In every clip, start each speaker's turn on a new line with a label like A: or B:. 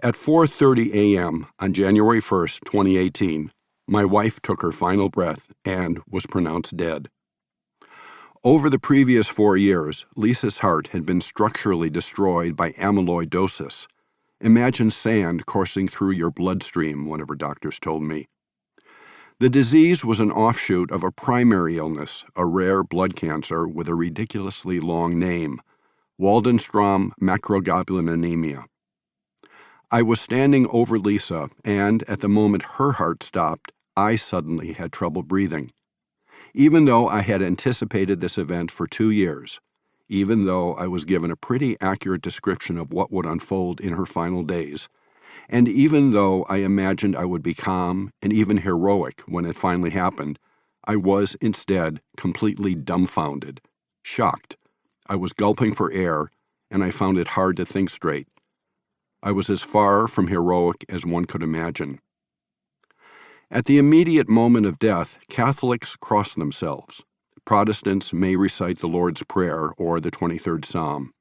A: At 4:30 a.m. on January 1st, 2018, my wife took her final breath and was pronounced dead. Over the previous 4 years, Lisa's heart had been structurally destroyed by amyloidosis. Imagine sand coursing through your bloodstream, one of her doctors told me. The disease was an offshoot of a primary illness, a rare blood cancer with a ridiculously long name, Waldenstrom macroglobulinemia. I was standing over Lisa, and at the moment her heart stopped, I suddenly had trouble breathing. Even though I had anticipated this event for 2 years, even though I was given a pretty accurate description of what would unfold in her final days, and even though I imagined I would be calm and even heroic when it finally happened, I was instead completely dumbfounded, shocked. I was gulping for air, and I found it hard to think straight. I was as far from heroic as one could imagine. At the immediate moment of death, Catholics cross themselves. Protestants may recite the Lord's Prayer or the 23rd Psalm.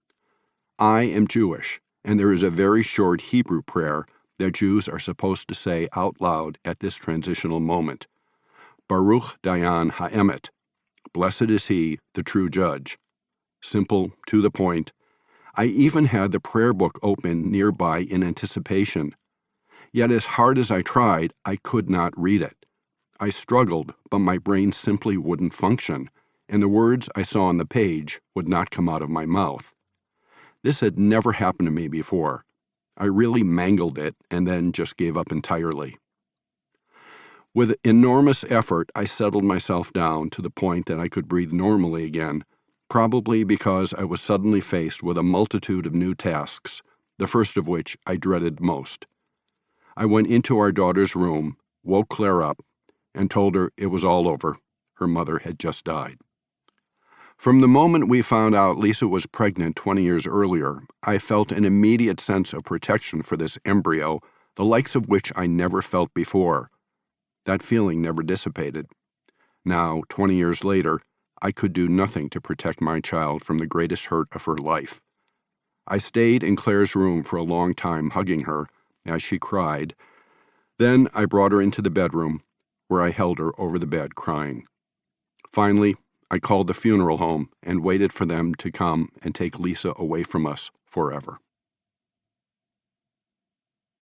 A: I am Jewish, and there is a very short Hebrew prayer that Jews are supposed to say out loud at this transitional moment. Baruch Dayan Ha'emet. Blessed is he, the true judge. Simple, to the point. I even had the prayer book open nearby in anticipation. Yet as hard as I tried, I could not read it. I struggled, but my brain simply wouldn't function, and the words I saw on the page would not come out of my mouth. This had never happened to me before. I really mangled it and then just gave up entirely. With enormous effort, I settled myself down to the point that I could breathe normally again, probably because I was suddenly faced with a multitude of new tasks, the first of which I dreaded most. I went into our daughter's room, woke Claire up, and told her it was all over. Her mother had just died. From the moment we found out Lisa was pregnant 20 years earlier, I felt an immediate sense of protection for this embryo, the likes of which I never felt before. That feeling never dissipated. Now, 20 years later, I could do nothing to protect my child from the greatest hurt of her life. I stayed in Claire's room for a long time, hugging her as she cried. Then I brought her into the bedroom, where I held her over the bed crying. Finally, I called the funeral home and waited for them to come and take Lisa away from us forever.